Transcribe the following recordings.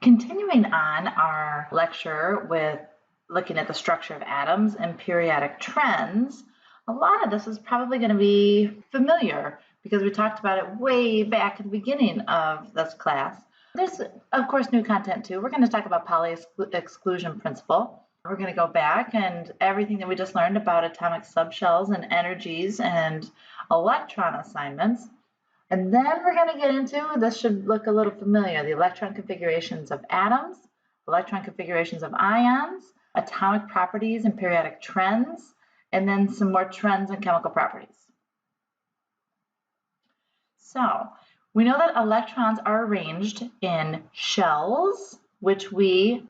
Continuing on our lecture with looking at the structure of atoms and periodic trends, a lot of this is probably going to be familiar because we talked about it way back at the beginning of this class. There's, of course, new content too. We're going to talk about Pauli exclusion principle. We're going to go back and everything that we just learned about atomic subshells and energies and electron assignments. And then we're going to get into, this should look a little familiar, the electron configurations of atoms, electron configurations of ions, atomic properties and periodic trends, and then some more trends and chemical properties. So we know that electrons are arranged in shells, which we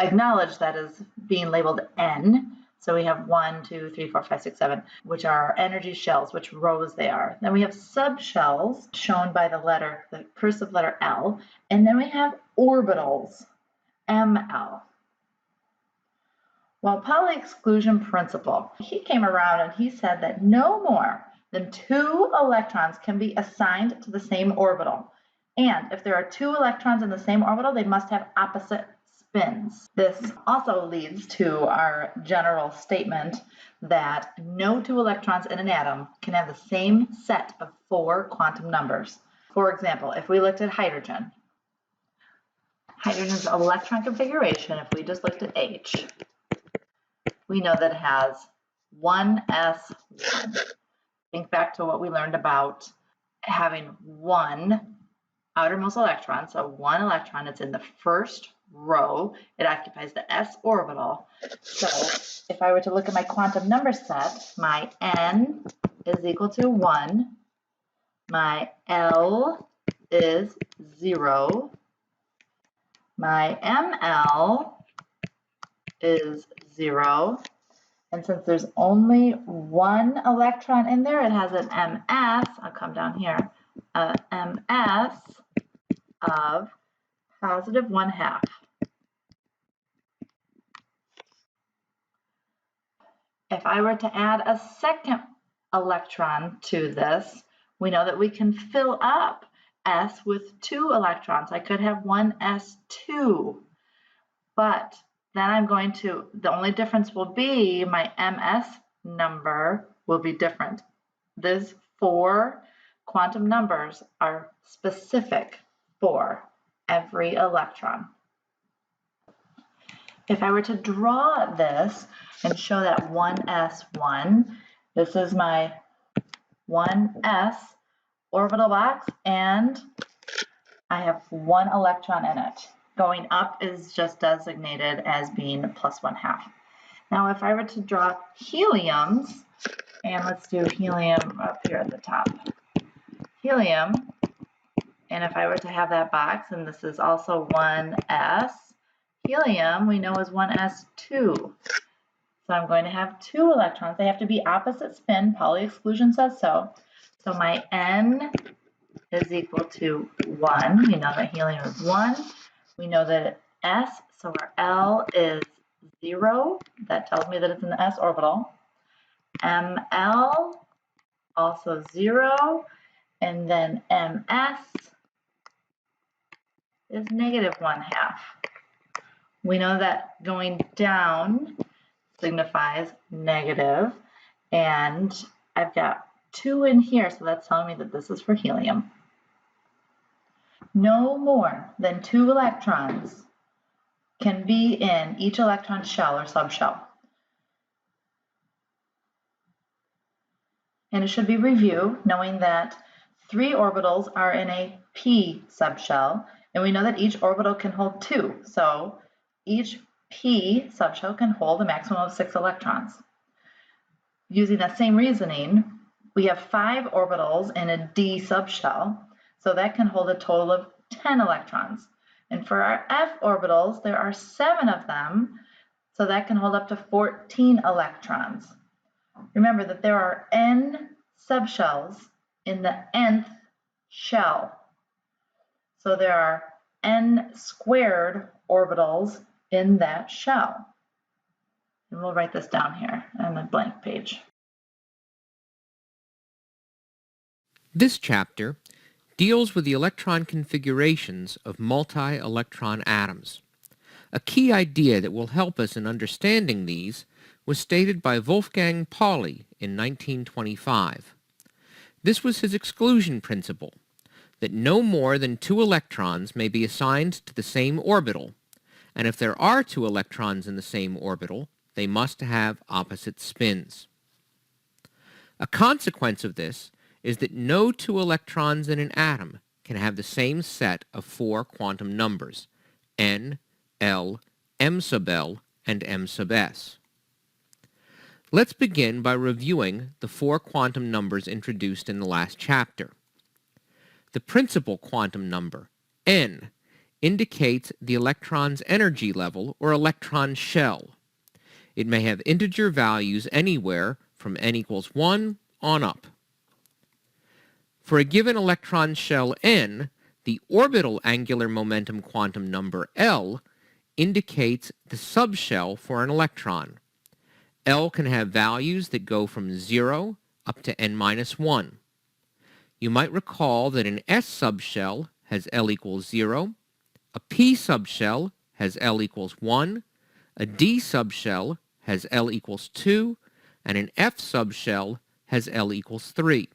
acknowledge that as being labeled N. So we have 1, 2, 3, 4, 5, 6, 7, which are energy shells, which rows they are. Then we have subshells, shown by the cursive letter L. And then we have orbitals, ML. Well, Pauli exclusion principle, he came around and he said that no more than 2 electrons can be assigned to the same orbital. And if there are 2 electrons in the same orbital, they must have opposite spins. This also leads to our general statement that no 2 electrons in an atom can have the same set of 4 quantum numbers. For example, if we looked at hydrogen's electron configuration, if we just looked at H, we know that it has 1s1. Think back to what we learned about having 1 outermost electron, so 1 electron, it's in the first row, it occupies the s orbital. So if I were to look at my quantum number set, my n is equal to 1, my L is 0, my ML is 0, and since there's only 1 electron in there, it has an ms, I'll come down here, ms of positive 1/2. If I were to add a second electron to this, we know that we can fill up S with 2 electrons. I could have 1s2, but then the only difference will be my ms number will be different. These 4 quantum numbers are specific for every electron. If I were to draw this and show that 1s1, this is my 1s orbital box, and I have 1 electron in it. Going up is just designated as being plus 1/2. Now, if I were to draw heliums, and let's do helium up here at the top. Helium, and if I were to have that box, and this is also 1s, helium we know is 1s2. So I'm going to have 2 electrons. They have to be opposite spin. Pauli exclusion says so. So my n is equal to 1. We know that helium is 1. We know that S, so our L is 0. That tells me that it's in the s orbital. ML, also 0. And then MS is negative 1/2. We know that going down signifies negative. And I've got 2 in here, so that's telling me that this is for helium. No more than 2 electrons can be in each electron shell or subshell. And it should be review, knowing that 3 orbitals are in a p subshell, and we know that each orbital can hold 2. So each p subshell can hold a maximum of 6 electrons. Using that same reasoning, we have 5 orbitals in a d subshell, so that can hold a total of 10 electrons. And for our f orbitals, there are 7 of them, so that can hold up to 14 electrons. Remember that there are n subshells in the nth shell. So there are n squared orbitals in that shell. And we'll write this down here on the blank page. This chapter deals with the electron configurations of multi-electron atoms. A key idea that will help us in understanding these was stated by Wolfgang Pauli in 1925. This was his exclusion principle, that no more than 2 electrons may be assigned to the same orbital, and if there are 2 electrons in the same orbital, they must have opposite spins. A consequence of this is that no 2 electrons in an atom can have the same set of 4 quantum numbers, n, l, m sub l, and m sub s. Let's begin by reviewing the 4 quantum numbers introduced in the last chapter. The principal quantum number, n, indicates the electron's energy level or electron shell. It may have integer values anywhere from n equals 1 on up. For a given electron shell n, the orbital angular momentum quantum number L indicates the subshell for an electron. L can have values that go from 0 up to n minus 1. You might recall that an S subshell has L equals 0, a P subshell has L equals 1, a D subshell has L equals 2, and an F subshell has L equals 3.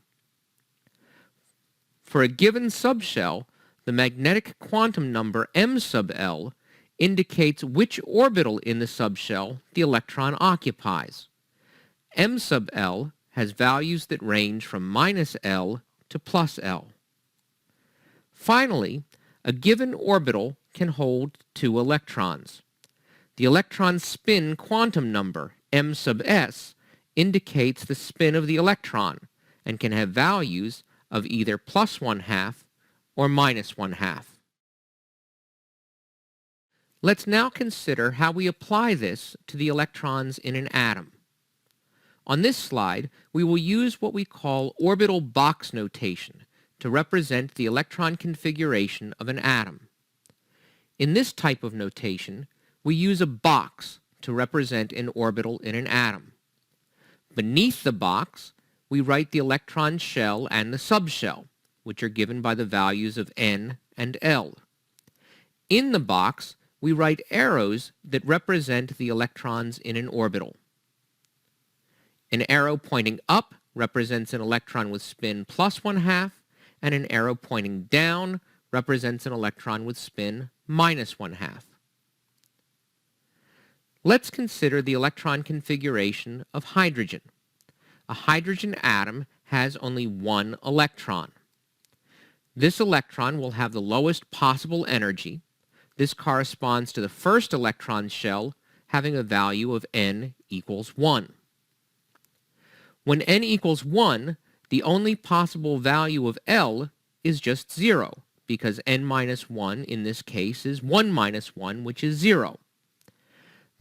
For a given subshell, the magnetic quantum number m sub L indicates which orbital in the subshell the electron occupies. M sub L has values that range from minus L to plus L. Finally, a given orbital can hold 2 electrons. The electron spin quantum number, m sub s, indicates the spin of the electron and can have values of either plus 1/2 or minus 1/2. Let's now consider how we apply this to the electrons in an atom. On this slide, we will use what we call orbital box notation to represent the electron configuration of an atom. In this type of notation, we use a box to represent an orbital in an atom. Beneath the box, we write the electron shell and the subshell, which are given by the values of n and l. In the box, we write arrows that represent the electrons in an orbital. An arrow pointing up represents an electron with spin plus 1/2, and an arrow pointing down represents an electron with spin minus 1/2. Let's consider the electron configuration of hydrogen. A hydrogen atom has only 1 electron. This electron will have the lowest possible energy. This corresponds to the first electron shell having a value of n equals 1. When n equals 1, the only possible value of L is just 0, because n minus 1 in this case is 1 minus 1, which is 0.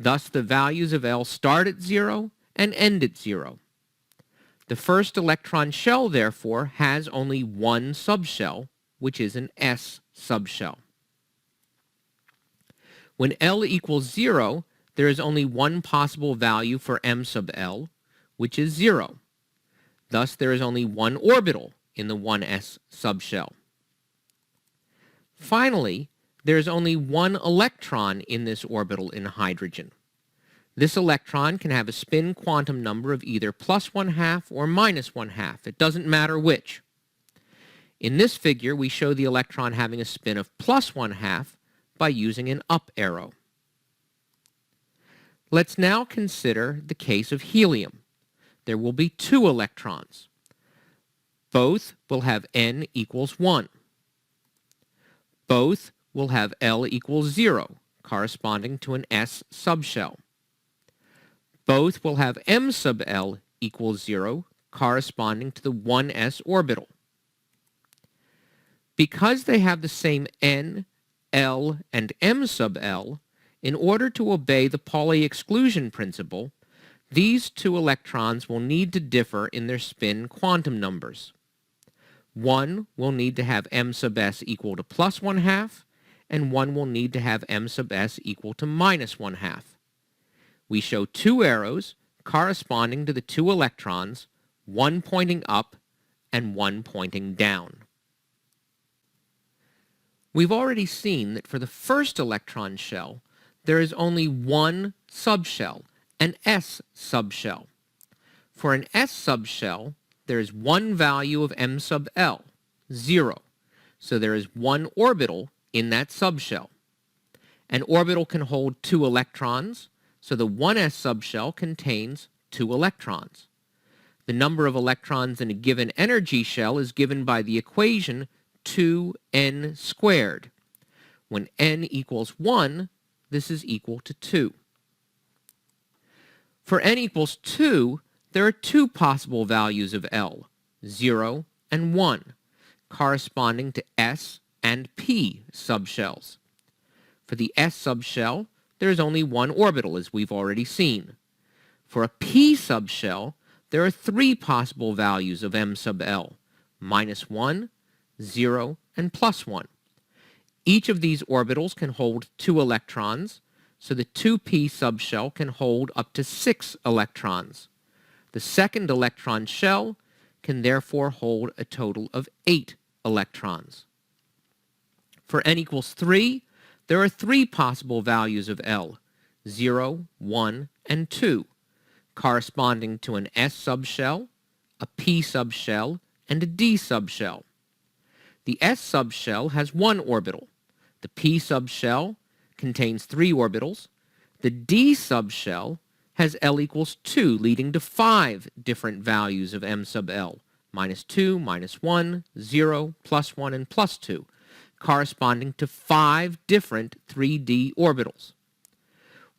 Thus, the values of L start at 0 and end at 0. The first electron shell, therefore, has only 1 subshell, which is an S subshell. When L equals 0, there is only 1 possible value for m sub L, which is 0. Thus, there is only 1 orbital in the 1s subshell. Finally, there is only 1 electron in this orbital in hydrogen. This electron can have a spin quantum number of either plus 1/2 or minus 1/2. It doesn't matter which. In this figure, we show the electron having a spin of plus 1/2 by using an up arrow. Let's now consider the case of helium. There will be 2 electrons. Both will have n equals 1. Both will have L equals 0, corresponding to an S subshell. Both will have m sub L equals 0, corresponding to the 1s orbital. Because they have the same n, L, and m sub L, in order to obey the Pauli exclusion principle, these 2 electrons will need to differ in their spin quantum numbers. One will need to have m sub s equal to plus 1/2, and one will need to have m sub s equal to minus 1/2. We show 2 arrows corresponding to the 2 electrons, one pointing up and one pointing down. We've already seen that for the first electron shell, there is only one subshell, an s subshell. For an s subshell, there is one value of m sub l, 0. So there is one orbital in that subshell. An orbital can hold 2 electrons, so the 1s subshell contains 2 electrons. The number of electrons in a given energy shell is given by the equation 2n squared. When n equals 1, this is equal to 2. For n equals 2, there are 2 possible values of L, 0 and 1, corresponding to S and P subshells. For the S subshell, there is only one orbital, as we've already seen. For a P subshell, there are 3 possible values of M sub L, -1, 0, and +1. Each of these orbitals can hold 2 electrons, so the 2p subshell can hold up to 6 electrons. The second electron shell can therefore hold a total of 8 electrons. For n equals 3, there are 3 possible values of L, 0, 1, and 2, corresponding to an S subshell, a P subshell, and a D subshell. The S subshell has 1 orbital. The P subshell contains 3 orbitals. The D subshell has L equals 2, leading to 5 different values of M sub L, -2, -1, 0, +1, and +2, corresponding to 5 different 3D orbitals.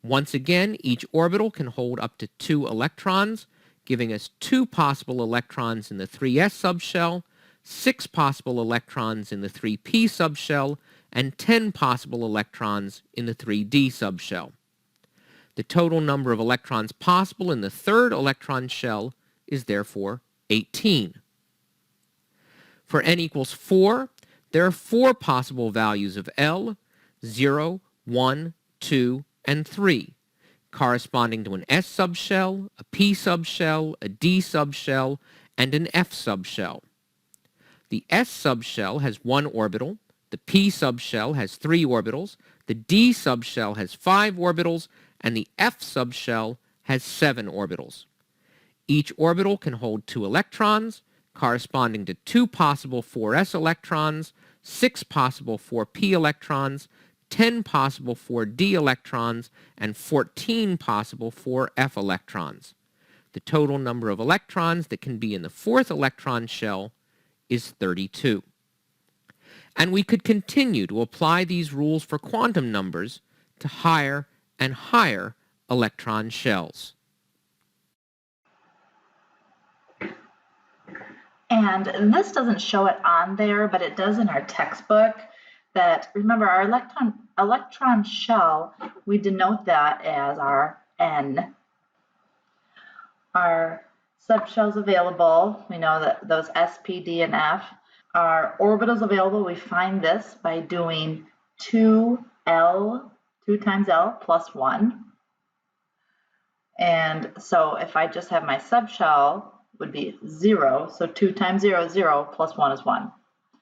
Once again, each orbital can hold up to 2 electrons, giving us 2 possible electrons in the 3s subshell, 6 possible electrons in the 3p subshell, and 10 possible electrons in the 3d subshell. The total number of electrons possible in the third electron shell is therefore 18. For n equals 4, there are 4 possible values of L, 0, 1, 2, and 3, corresponding to an S subshell, a P subshell, a D subshell, and an F subshell. The S subshell has 1 orbital, the P subshell has 3 orbitals, the D subshell has 5 orbitals, and the F subshell has 7 orbitals. Each orbital can hold 2 electrons, corresponding to 2 possible 4s electrons, 6 possible 4p electrons, 10 possible 4d electrons, and 14 possible 4f electrons. The total number of electrons that can be in the 4th electron shell is 32. And we could continue to apply these rules for quantum numbers to higher and higher electron shells. And this doesn't show it on there, but it does in our textbook. That, remember, our electron shell, we denote that as our N. Our subshells available, we know that those S, P, D, and F. Our orbitals available, we find this by doing 2L, 2 times L plus 1. And so if I just have my subshell, would be 0, so 2 times 0 is 0, plus 1 is 1.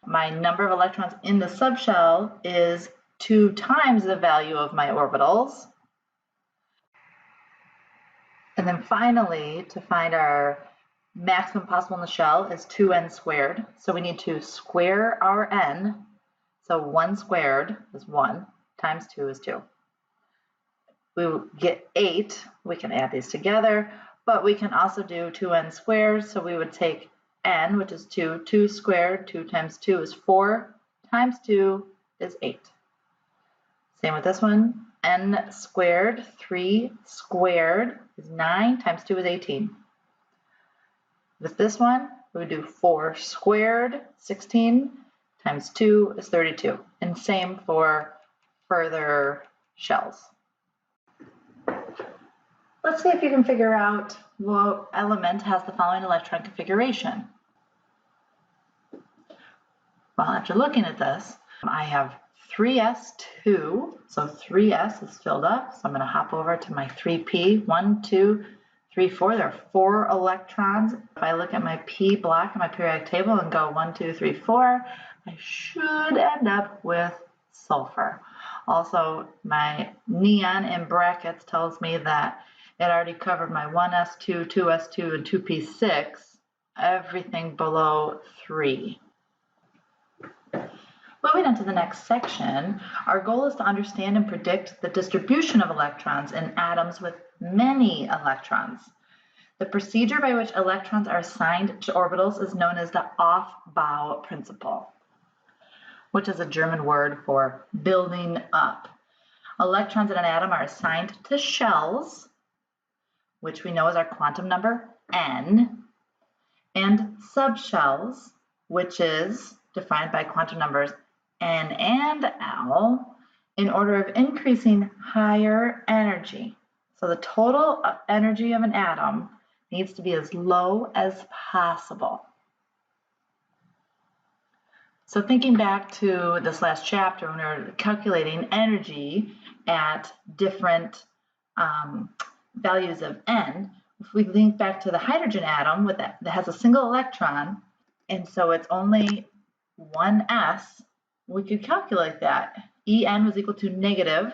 My number of electrons in the subshell is 2 times the value of my orbitals. And then finally, to find our maximum possible in the shell is 2n squared. So we need to square our n. So 1 squared is 1, times 2 is 2. We will get 8. We can add these together, but we can also do 2n squared. So we would take n, which is 2, 2 squared, 2 times 2 is 4, times 2 is 8. Same with this one, n squared, 3 squared is 9, times 2 is 18. With this one, we would do 4 squared, 16, times 2 is 32. And same for further shells. Let's see if you can figure out what element has the following electron configuration. Well, after looking at this, I have 3s2, so 3s is filled up. So I'm going to hop over to my 3p, 1, 2, 3, 4. There are 4 electrons. If I look at my p block in my periodic table and go 1, 2, 3, 4, I should end up with sulfur. Also, my neon in brackets tells me that it already covered my 1s2, 2s2, and 2p6, everything below 3. Moving on to the next section, our goal is to understand and predict the distribution of electrons in atoms with many electrons. The procedure by which electrons are assigned to orbitals is known as the Aufbau principle, which is a German word for building up. Electrons in an atom are assigned to shells, which we know is our quantum number n, and subshells, which is defined by quantum numbers n and l, in order of increasing higher energy. So the total energy of an atom needs to be as low as possible. So thinking back to this last chapter when we were calculating energy at different values of n, if we think back to the hydrogen atom that has a single electron, and so it's only 1s, we could calculate that. En was equal to negative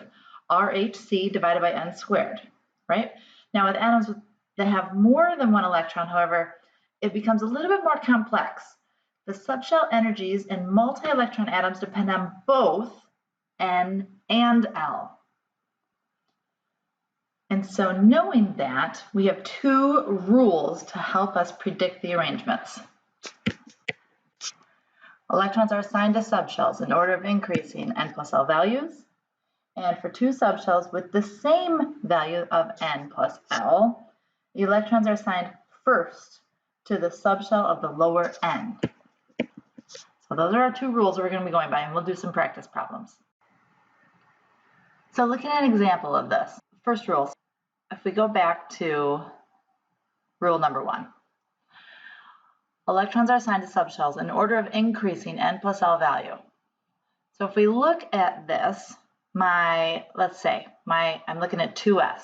RHC divided by n squared, right? Now with atoms that have more than one electron, however, it becomes a little bit more complex. The subshell energies in multi-electron atoms depend on both n and l. And so knowing that, we have two rules to help us predict the arrangements. Electrons are assigned to subshells in order of increasing n plus l values. And for two subshells with the same value of n plus l, the electrons are assigned first to the subshell of the lower n. So those are our two rules we're going to be going by, and we'll do some practice problems. So looking at an example of this, first rule, if we go back to rule number 1, electrons are assigned to subshells in order of increasing n plus l value. So if we look at this, let's say I'm looking at 2s.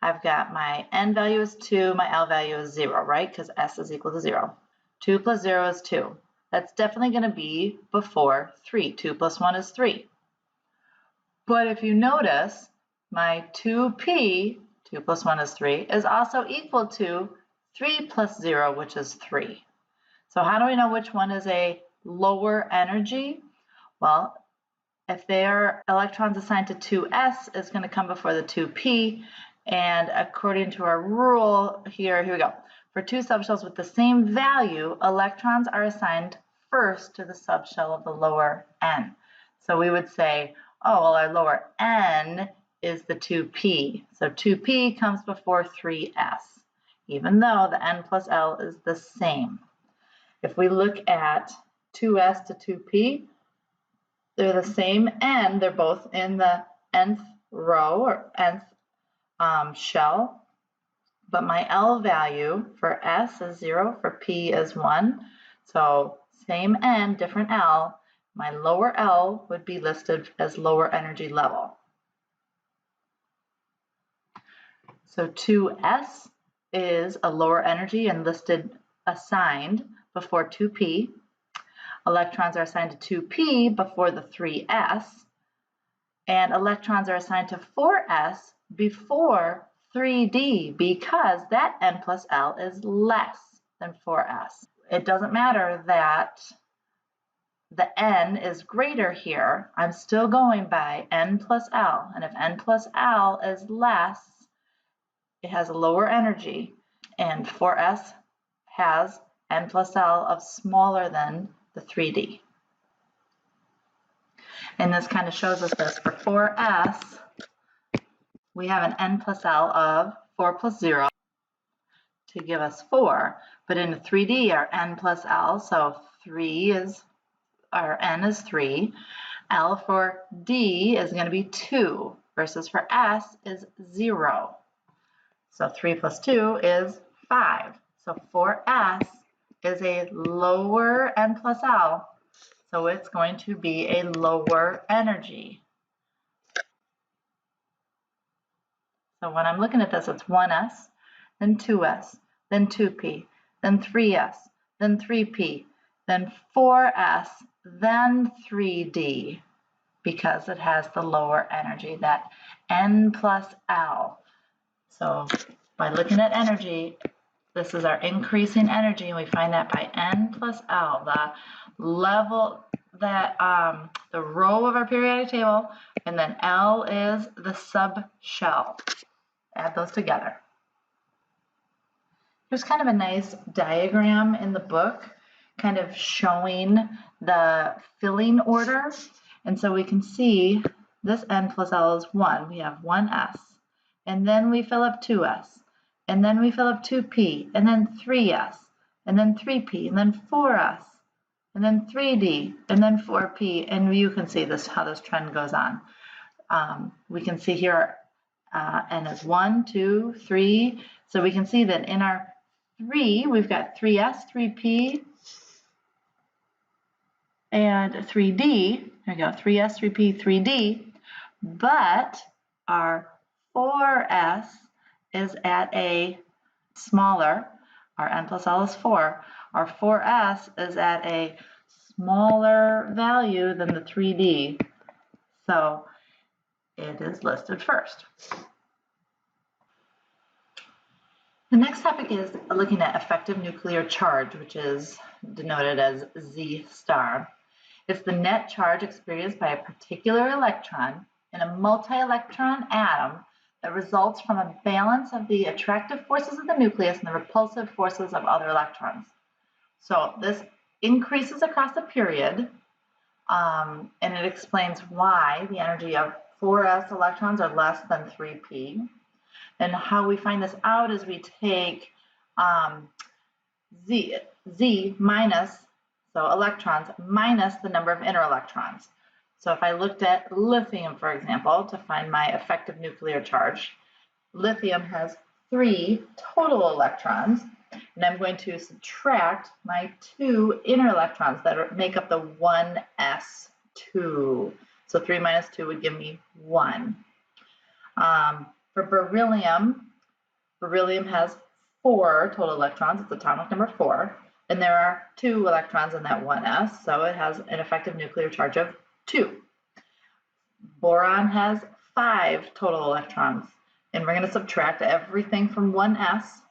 I've got my n value is 2, my l value is 0, right? Because s is equal to 0. 2 plus 0 is 2. That's definitely going to be before 3. 2 plus 1 is 3. But if you notice, my 2p, 2 plus 1 is 3, is also equal to 3 plus 0, which is 3. So how do we know which one is a lower energy? Well, if they are electrons assigned to 2s, it's going to come before the 2p. And according to our rule here we go. For two subshells with the same value, electrons are assigned first to the subshell of the lower n. So we would say, oh, well, our lower n is the 2p. So 2p comes before 3s, even though the n plus l is the same. If we look at 2s to 2p, they're the same n. They're both in the nth row or nth shell. But my L value for S is 0, for P is 1. So same N, different L. My lower L would be listed as lower energy level. So 2S is a lower energy and assigned before 2P. Electrons are assigned to 2P before the 3S. And electrons are assigned to 4S before 3D because that n plus l is less than 4s. It doesn't matter that the n is greater here. I'm still going by n plus l. And if n plus l is less, it has a lower energy. And 4s has n plus l of smaller than the 3D. And this kind of shows us this. For 4s, we have an n plus l of 4 plus 0 to give us 4. But in 3D, our n plus l, so our n is 3. L for D is going to be 2 versus for S is 0. So 3 plus 2 is 5. So 4S is a lower n plus l. So it's going to be a lower energy. So when I'm looking at this, it's 1s, then 2s, then 2p, then 3s, then 3p, then 4s, then 3d. because it has the lower energy, that N plus L. So by looking at energy, this is our increasing energy, and we find that by N plus L, the level that the row of our periodic table, and then L is the subshell. Add those together. There's kind of a nice diagram in the book, kind of showing the filling order. And so we can see this N plus L is 1. We have 1s. And then we fill up 2s. And then we fill up 2p. And then 3s. And then 3p. And then 4s. And then 3d. And then 4p. And you can see this, how this trend goes on. We can see here N is 1, 2, 3. So we can see that in our 3, we've got 3s, 3p, and 3d. There we go, 3s, 3p, 3d. But our 4s is at a smaller, our N plus L is 4. Our 4s is at a smaller value than the 3d. So it is listed first. The next topic is looking at effective nuclear charge, which is denoted as Z star. It's the net charge experienced by a particular electron in a multi-electron atom that results from a balance of the attractive forces of the nucleus and the repulsive forces of other electrons. So this increases across the period, and it explains why the energy of 4s electrons are less than 3p. And how we find this out is we take Z minus, so electrons, minus the number of inner electrons. So if I looked at lithium, for example, to find my effective nuclear charge, lithium has 3 total electrons, and I'm going to subtract my 2 inner electrons that make up the 1s2. So 3 minus 2 would give me 1. For beryllium, beryllium has 4 total electrons. It's atomic number 4. And there are 2 electrons in that 1s, so it has an effective nuclear charge of 2. Boron has 5 total electrons. And we're going to subtract everything from 1s,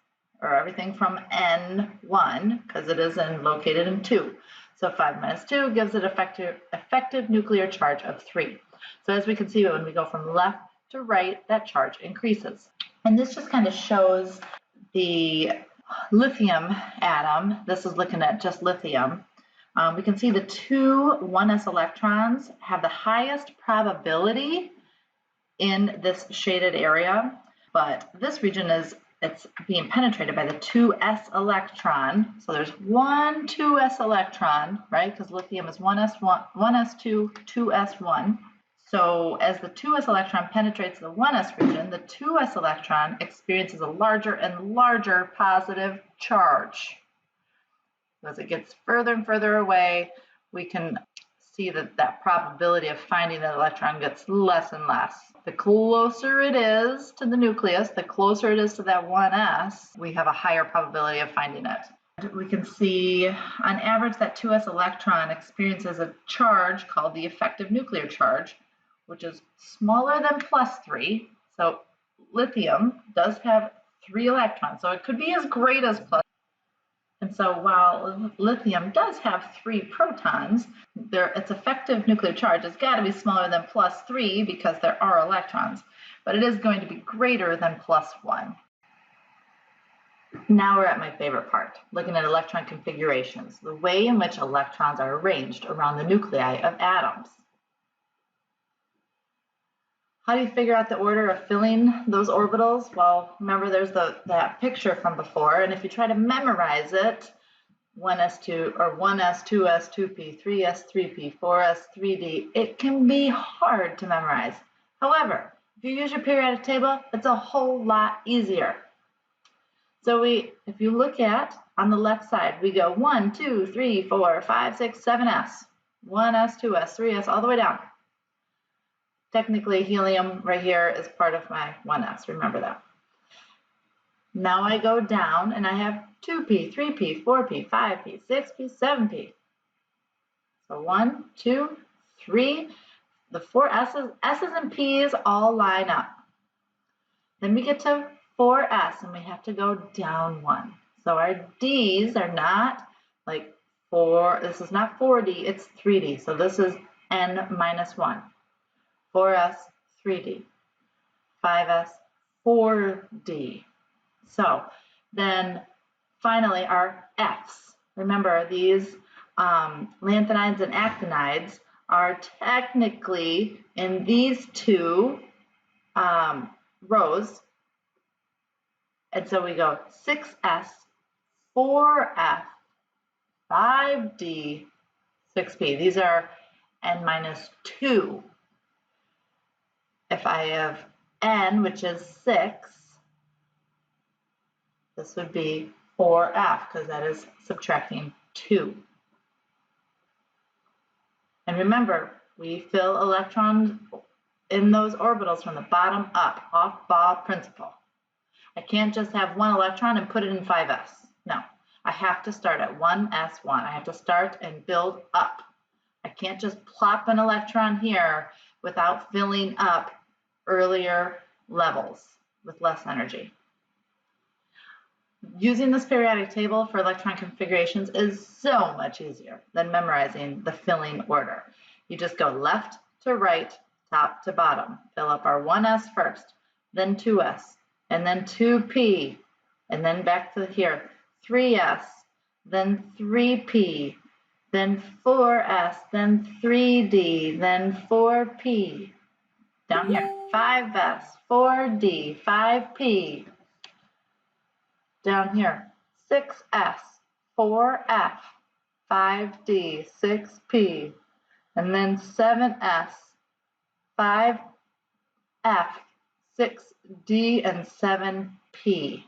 or everything from N1, because it is located in 2. So 5 minus 2 gives it effective nuclear charge of 3. So as we can see, when we go from left to right, that charge increases. And this just kind of shows the lithium atom. This is looking at just lithium. We can see the 2 1s electrons have the highest probability in this shaded area, but this region it's being penetrated by the 2s electron. So there's 1 2s electron, right? Because lithium is 1s1, 1s2, 2s1. So as the 2s electron penetrates the 1s region, the 2s electron experiences a larger and larger positive charge. As it gets further and further away, we can see that probability of finding that electron gets less and less. The closer it is to the nucleus, the closer it is to that 1s, we have a higher probability of finding it. We can see on average that 2s electron experiences a charge called the effective nuclear charge, which is smaller than +3. So lithium does have 3 electrons, so it could be as great as +3. And so while lithium does have 3 protons, its effective nuclear charge has got to be smaller than +3 because there are electrons, but it is going to be greater than +1. Now we're at my favorite part, looking at electron configurations, the way in which electrons are arranged around the nuclei of atoms. How do you figure out the order of filling those orbitals? Well, remember there's that picture from before, and if you try to memorize it, 1s2 or 1s, 2s, 2p, 3s, 3p, 4s, 3d, it can be hard to memorize. However, if you use your periodic table, it's a whole lot easier. So if you look at on the left side, we go 1, 2, 3, 4, 5, 6, 7s, 1s, 2s, 3s, all the way down. Technically, helium right here is part of my 1s, remember that. Now I go down and I have 2p, 3p, 4p, 5p, 6p, 7p. So 1, 2, 3, the four S's and P's all line up. Then we get to 4s and we have to go down one. So our D's are not like 4, this is not 4D, it's 3D. So this is n minus 1. 4s, 3D. 5s, 4D. So then finally our F's. Remember these lanthanides and actinides are technically in these two rows. And so we go 6s, 4f, 5d, 6p. These are n minus 2. If I have n, which is 6, this would be 4f because that is subtracting 2. And remember, we fill electrons in those orbitals from the bottom up, off-Bohr principle. I can't just have one electron and put it in 5s. No, I have to start at 1s1. I have to start and build up. I can't just plop an electron here without filling up earlier levels with less energy. Using this periodic table for electron configurations is so much easier than memorizing the filling order. You just go left to right, top to bottom. Fill up our 1s first, then 2s, and then 2p, and then back to here, 3s, then 3p, then 4s, then 3d, then 4p. Down here, 5s, 4d, 5p. Down here, 6s, 4f, 5d, 6p, and then 7s, 5f, 6d, and 7p.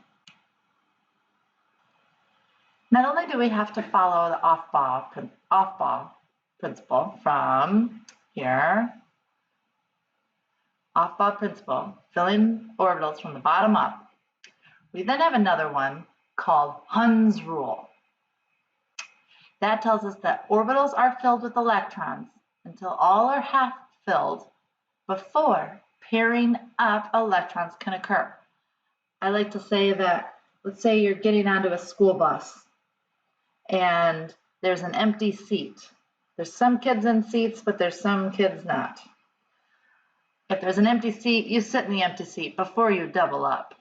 Not only do we have to follow the off-Bohr principle from here, off-Bohr principle, filling orbitals from the bottom up, we then have another one called Huns Rule. That tells us that orbitals are filled with electrons until all are half filled before pairing up electrons can occur. I like to say that, let's say you're getting onto a school bus and there's an empty seat. There's some kids in seats, but there's some kids not. If there's an empty seat, you sit in the empty seat before you double up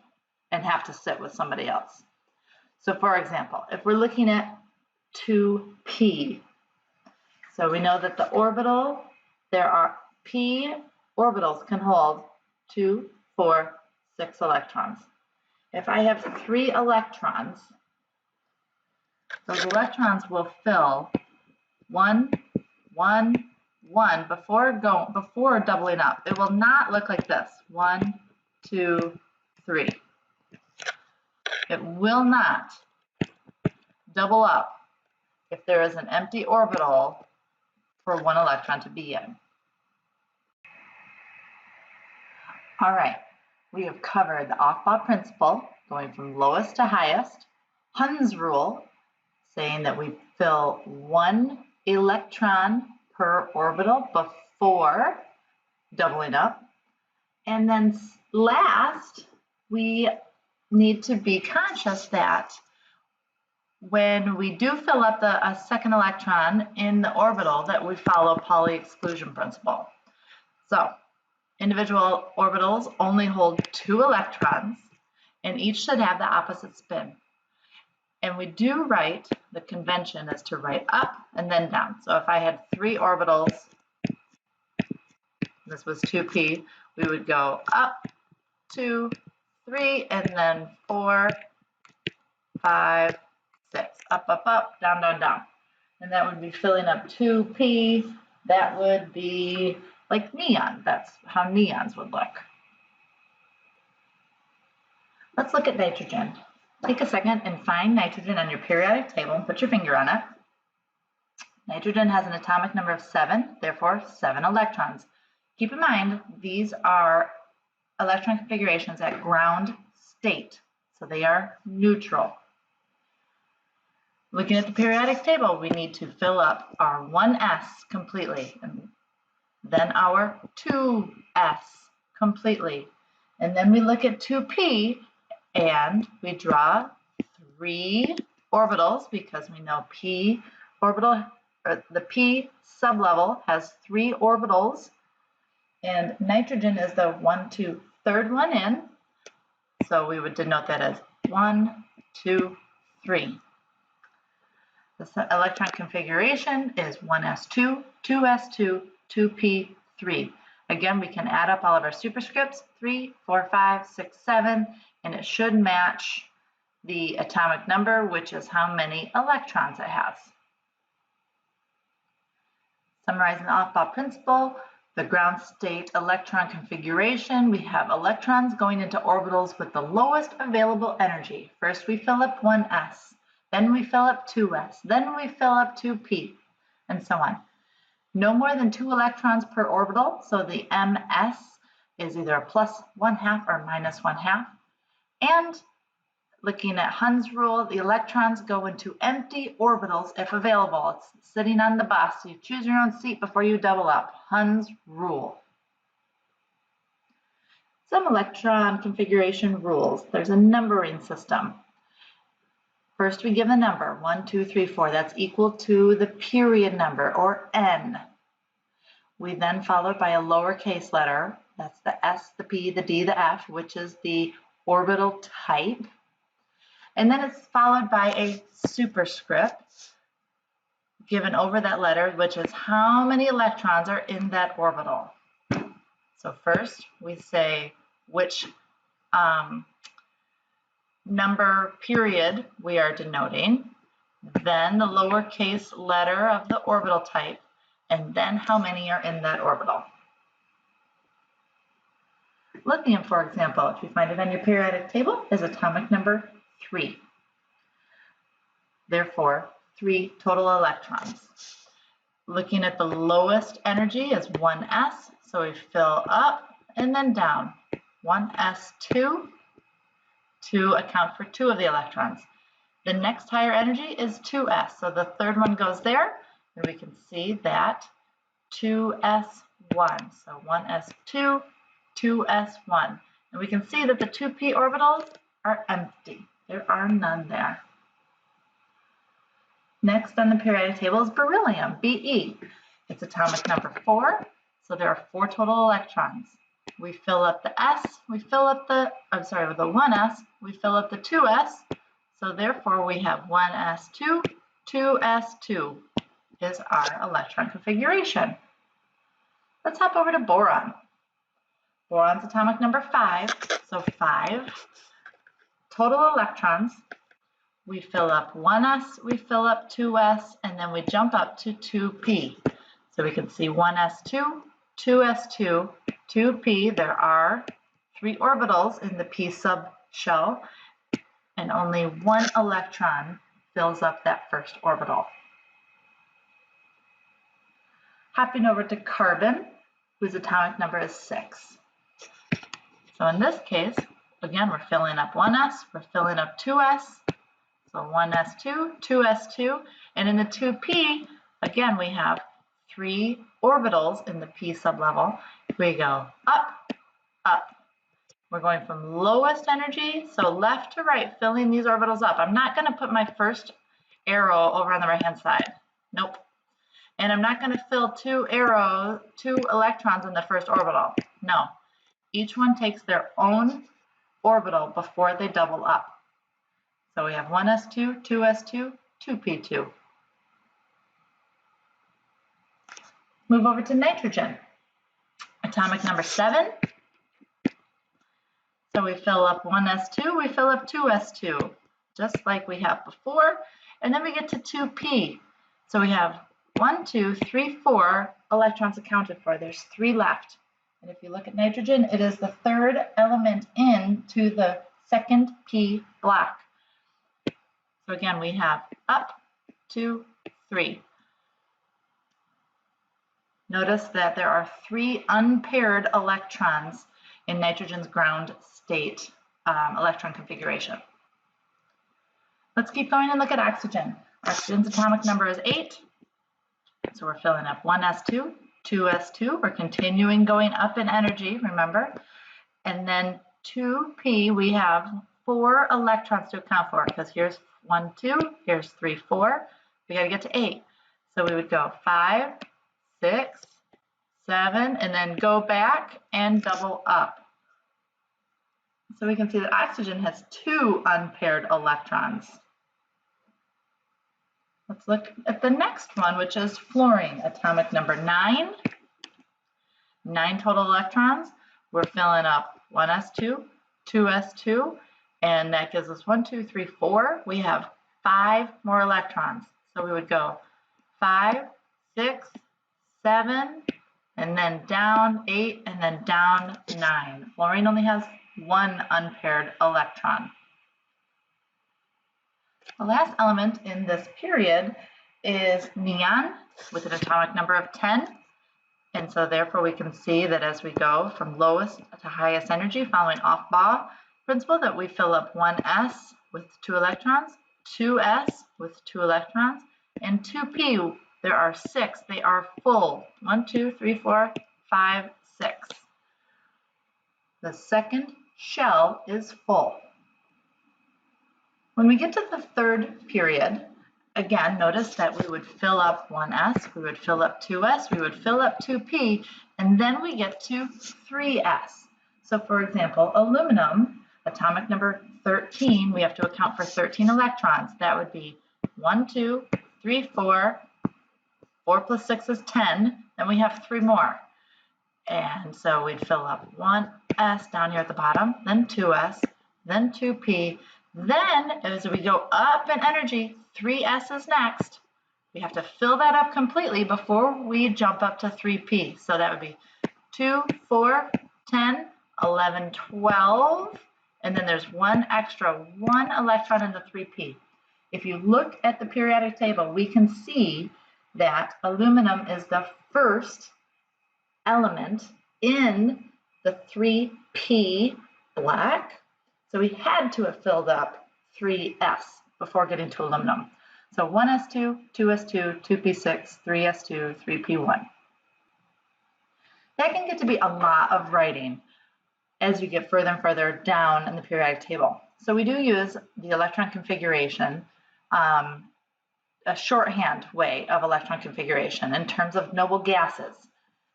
and have to sit with somebody else. So for example, if we're looking at 2p, so we know that the orbital, there are p orbitals can hold 2, 4, 6 electrons. If I have 3 electrons, those electrons will fill 1, 1, 1 before doubling up. It will not look like this. 1, 2, 3. It will not double up if there is an empty orbital for one electron to be in. All right, we have covered the off-Bohr principle, going from lowest to highest, Huns Rule, saying that we fill 1 electron per orbital before doubling up. And then last, we need to be conscious that when we do fill up a second electron in the orbital, that we follow Pauli exclusion principle. So individual orbitals only hold 2 electrons, and each should have the opposite spin. And we do write, the convention is to write up and then down. So if I had 3 orbitals, this was 2p, we would go up, 2, 3, and then 4, 5, 6. Up, up, up, down, down, down. And that would be filling up 2p. That would be like neon. That's how neons would look. Let's look at nitrogen. Take a second and find nitrogen on your periodic table and put your finger on it. Nitrogen has an atomic number of 7, therefore 7 electrons. Keep in mind, these are electron configurations at ground state, so they are neutral. Looking at the periodic table, we need to fill up our 1s completely. And then our 2s completely. And then we look at 2p and we draw 3 orbitals because we know p orbital, or the p sublevel has 3 orbitals, and nitrogen is the 1, 2, third one in. So we would denote that as 1, 2, 3. The electron configuration is 1s2, 2s2, 2p3. Again, we can add up all of our superscripts, 3, 4, 5, 6, 7, and it should match the atomic number, which is how many electrons it has. Summarizing the Aufbau principle, the ground state electron configuration, we have electrons going into orbitals with the lowest available energy. First we fill up 1s, then we fill up 2s, then we fill up 2p, and so on. No more than 2 electrons per orbital, so the ms is either a plus 1/2 or minus 1/2. And looking at Huns Rule, the electrons go into empty orbitals if available. It's sitting on the bus. You choose your own seat before you double up. Huns Rule. Some electron configuration rules. There's a numbering system. First, we give a number, 1, 2, 3, 4. That's equal to the period number, or n. We then followed by a lowercase letter. That's the S, the P, the D, the F, which is the orbital type. And then it's followed by a superscript given over that letter, which is how many electrons are in that orbital. So first we say which number period we are denoting, then the lowercase letter of the orbital type, and then how many are in that orbital. Lithium, for example, if you find it on your periodic table, is atomic number 3. Therefore, 3 total electrons. Looking at the lowest energy is 1s, so we fill up and then down. 1s2 to account for 2 of the electrons. The next higher energy is 2s, so the third one goes there, and we can see that 2s1, so 1s2, 2s1. And we can see that the 2p orbitals are empty. There are none there. Next on the periodic table is beryllium, Be. It's atomic number 4, so there are 4 total electrons. We fill up the s, we fill up the, with the 1s, we fill up the 2s, so therefore we have 1s2, 2s2 is our electron configuration. Let's hop over to boron. Boron's atomic number 5, so 5 total electrons. We fill up 1s, we fill up 2s, and then we jump up to 2p. So we can see 1s2, 2s2, 2p. There are 3 orbitals in the p subshell, and only 1 electron fills up that first orbital. Hopping over to carbon, whose atomic number is 6. So in this case, again, we're filling up 1s, we're filling up 2s, so 1s2, 2s2, and in the 2p, again, we have 3 orbitals in the p sublevel. We go up, up. We're going from lowest energy, so left to right, filling these orbitals up. I'm not going to put my first arrow over on the right-hand side. Nope. And I'm not going to fill 2 electrons in the first orbital. No. Each one takes their own orbital before they double up. So we have 1s2, 2s2, 2p2. Move over to nitrogen. Atomic number 7. So we fill up 1s2, we fill up 2s2, just like we have before. And then we get to 2p. So we have 1, 2, 3, 4 electrons accounted for. There's 3 left. And if you look at nitrogen, it is the 3rd element into the 2nd p block. So again, we have up, 2, 3. Notice that there are 3 unpaired electrons in nitrogen's ground state electron configuration. Let's keep going and look at oxygen. Oxygen's atomic number is 8. So we're filling up 1s2, 2s2, we're continuing going up in energy, remember? And then 2p, we have 4 electrons to account for, because here's 1, 2, here's 3, 4. We got to get to 8. So we would go 5, 6, 7, and then go back and double up. So we can see that oxygen has 2 unpaired electrons. Let's look at the next one, which is fluorine, atomic number 9. 9 total electrons. We're filling up 1s2, 2s2, and that gives us 1, 2, 3, 4. We have 5 more electrons. So we would go 5, 6, 7, and then down 8, and then down 9. Fluorine only has 1 unpaired electron. The last element in this period is neon with an atomic number of 10. And so therefore we can see that as we go from lowest to highest energy following off-Baugh principle, that we fill up 1s with 2 electrons, 2s with 2 electrons, and 2p, there are 6. They are full. 1, 2, 3, 4, 5, 6. The second shell is full. When we get to the third period, again, notice that we would fill up 1s, we would fill up 2s, we would fill up 2p, and then we get to 3s. So for example, aluminum, atomic number 13, we have to account for 13 electrons. That would be 1, 2, 3, 4, 4 plus 6 is 10, then we have 3 more. And so we'd fill up 1s down here at the bottom, then 2s, then 2p, then as we go up in energy, 3s is next. We have to fill that up completely before we jump up to 3p. So that would be 2, 4, 10, 11, 12, and then there's 1 extra, 1 electron in the 3p. If you look at the periodic table, we can see that aluminum is the first element in the 3p block. So we had to have filled up 3s before getting to aluminum. So 1s2, 2s2, 2p6, 3s2, 3p1. That can get to be a lot of writing as you get further and further down in the periodic table. So we do use the electron configuration, a shorthand way of electron configuration in terms of noble gases.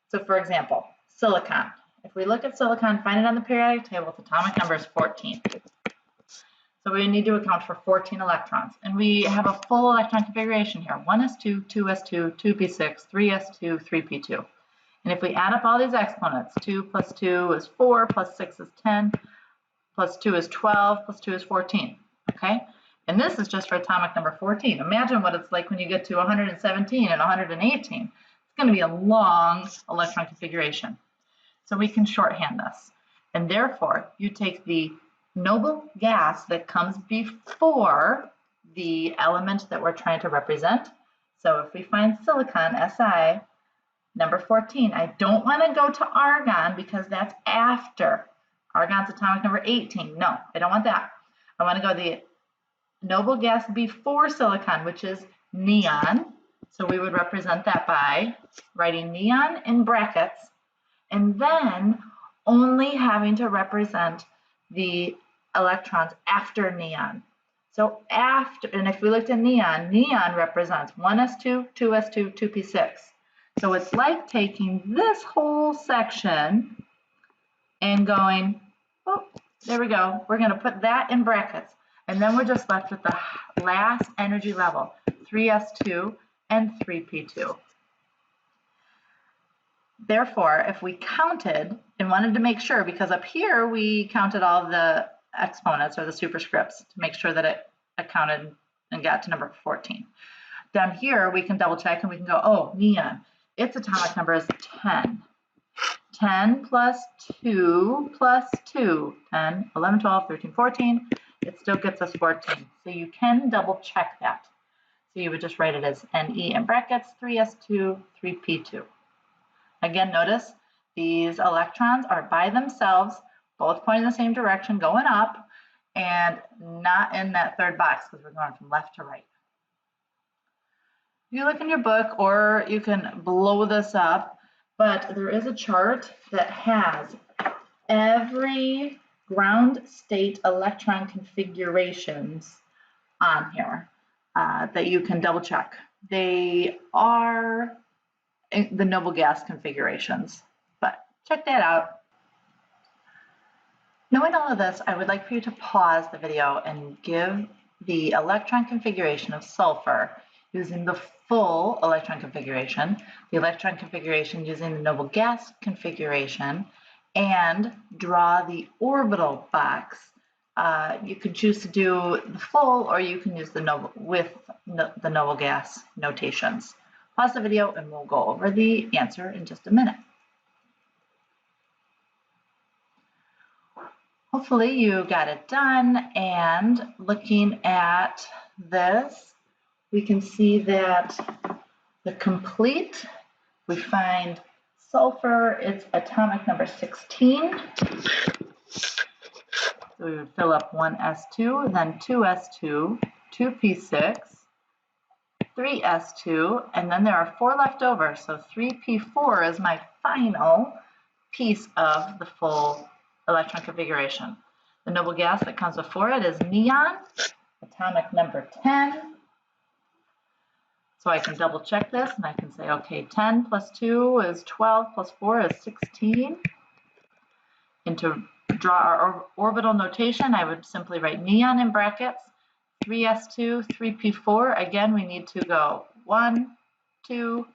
So for example, silicon. If we look at silicon, find it on the periodic table, its atomic number is 14. So we need to account for 14 electrons. And we have a full electron configuration here. 1s2, 2s2, 2p6, 3s2, 3p2. And if we add up all these exponents, 2 plus 2 is 4, plus 6 is 10, plus 2 is 12, plus 2 is 14. Okay? And this is just for atomic number 14. Imagine what it's like when you get to 117 and 118. It's going to be a long electron configuration. So we can shorthand this. And therefore, you take the noble gas that comes before the element that we're trying to represent. So if we find silicon, Si, number 14, I don't want to go to argon because that's after. Argon's atomic number 18. No, I don't want that. I want to go the noble gas before silicon, which is neon. So we would represent that by writing neon in brackets, and then only having to represent the electrons after neon. So after, and if we looked at neon, neon represents 1s2, 2s2, 2p6. So it's like taking this whole section and going, oh, there we go. We're going to put that in brackets. And then we're just left with the last energy level, 3s2 and 3p2. Therefore, if we counted and wanted to make sure, because up here we counted all the exponents or the superscripts to make sure that it accounted and got to number 14. Down here we can double check and we can go, oh, neon, its atomic number is 10. 10 plus 2 plus 2, 10, 11, 12, 13, 14, it still gets us 14. So you can double check that. So you would just write it as Ne in brackets, 3s2, 3p2. Again, notice these electrons are by themselves, both pointing in the same direction, going up, and not in that third box because we're going from left to right. If you look in your book, or you can blow this up, but there is a chart that has every ground state electron configurations on here that you can double check. They are the noble gas configurations, but check that out. Knowing all of this, I would like for you to pause the video and give the electron configuration of sulfur using the full electron configuration, the electron configuration using the noble gas configuration, and draw the orbital box. You could choose to do the full, or you can use the noble gas notations. Pause the video and we'll go over the answer in just a minute. Hopefully you got it done, and looking at this, we can see that the complete, we find sulfur, it's atomic number 16. So we would fill up 1s2, then 2s2, 2p6, 3s2, and then there are 4 left over, so 3p4 is my final piece of the full electron configuration. The noble gas that comes before it is neon, atomic number 10. So I can double check this and I can say, okay, 10 plus 2 is 12 plus 4 is 16. And to draw our orbital notation, I would simply write neon in brackets, 3s2, 3p4. Again, we need to go 1, 2,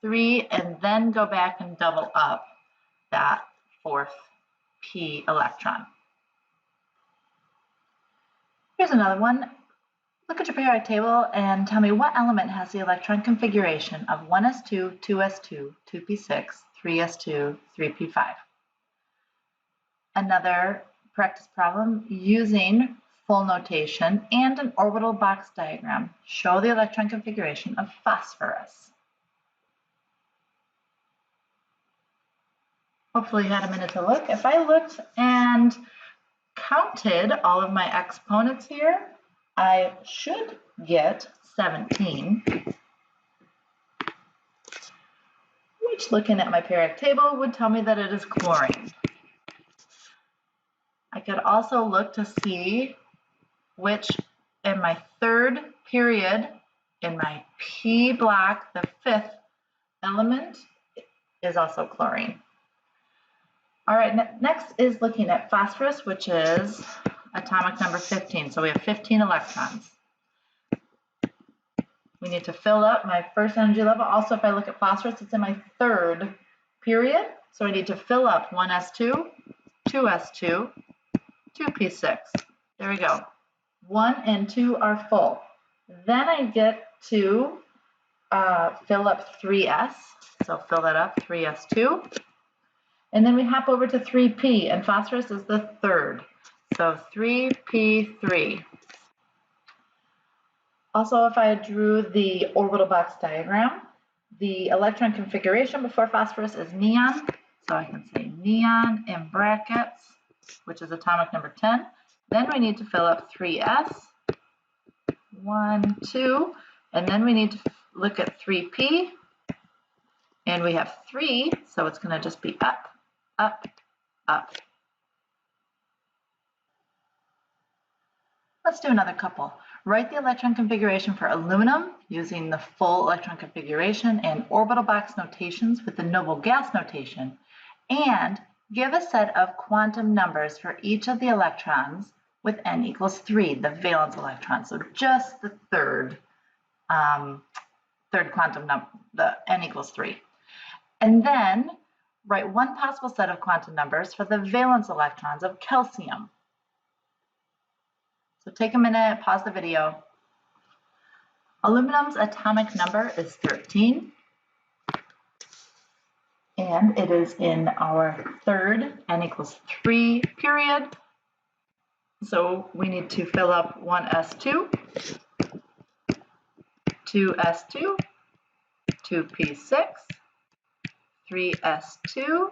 3, and then go back and double up that 4th p electron. Here's another one. Look at your periodic table and tell me what element has the electron configuration of 1s2, 2s2, 2p6, 3s2, 3p5. Another practice problem using full notation and an orbital box diagram. Show the electron configuration of phosphorus. Hopefully you had a minute to look. If I looked and counted all of my exponents here, I should get 17, which, looking at my periodic table, would tell me that it is chlorine. I could also look to see which, in my 3rd period, in my P block, the 5th element is also chlorine. All right, next is looking at phosphorus, which is atomic number 15. So we have 15 electrons. We need to fill up my first energy level. Also, if I look at phosphorus, it's in my 3rd period. So I need to fill up 1s2, 2s2, 2p6. There we go. 1 and 2 are full. Then I get to fill up 3s. So fill that up, 3s2. And then we hop over to 3p, and phosphorus is the 3rd. So 3p3. Also, if I drew the orbital box diagram, the electron configuration before phosphorus is neon. So I can say neon in brackets, which is atomic number 10. Then we need to fill up 3s, 1, 2, and then we need to look at 3p, and we have 3, so it's going to just be up, up, up. Let's do another couple. Write the electron configuration for aluminum using the full electron configuration and orbital box notations with the noble gas notation, and give a set of quantum numbers for each of the electrons with n equals 3, the valence electron. So just the third quantum number, the n equals 3. And then write one possible set of quantum numbers for the valence electrons of calcium. So take a minute, pause the video. Aluminum's atomic number is 13. And it is in our 3rd n equals 3 period. So we need to fill up 1s2, 2s2, 2p6, 3s2,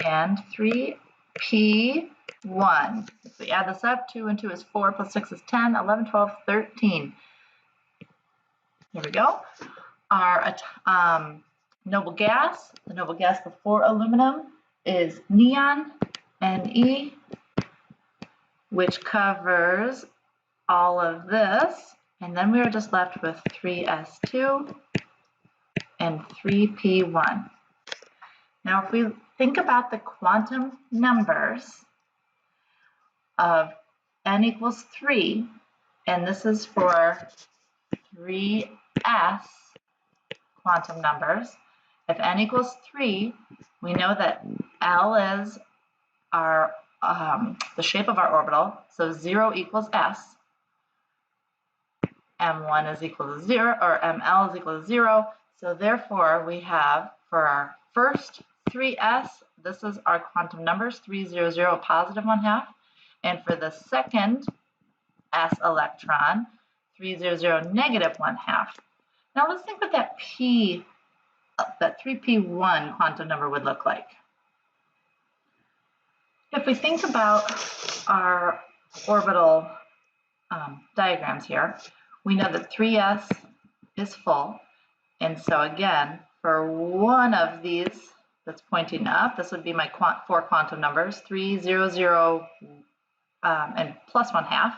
and 3p1. If we add this up, 2 and 2 is 4, plus 6 is 10, 11, 12, 13. Here we go. Our Noble gas, the noble gas before aluminum is neon, Ne, which covers all of this. And then we are just left with 3s2 and 3p1. Now, if we think about the quantum numbers of n equals 3, and this is for 3s quantum numbers. If n equals 3, we know that L is our the shape of our orbital, so 0 equals s. M1 is equal to 0, or ML is equal to 0. So therefore, we have for our first 3s, this is our quantum numbers, 300, a positive 1/2. And for the second s electron, 300, negative 1/2. Now let's think what that 3p1 quantum number would look like. If we think about our orbital diagrams here, we know that 3s is full. And so again, for one of these that's pointing up, this would be my 4 quantum numbers, 300 and plus 1/2.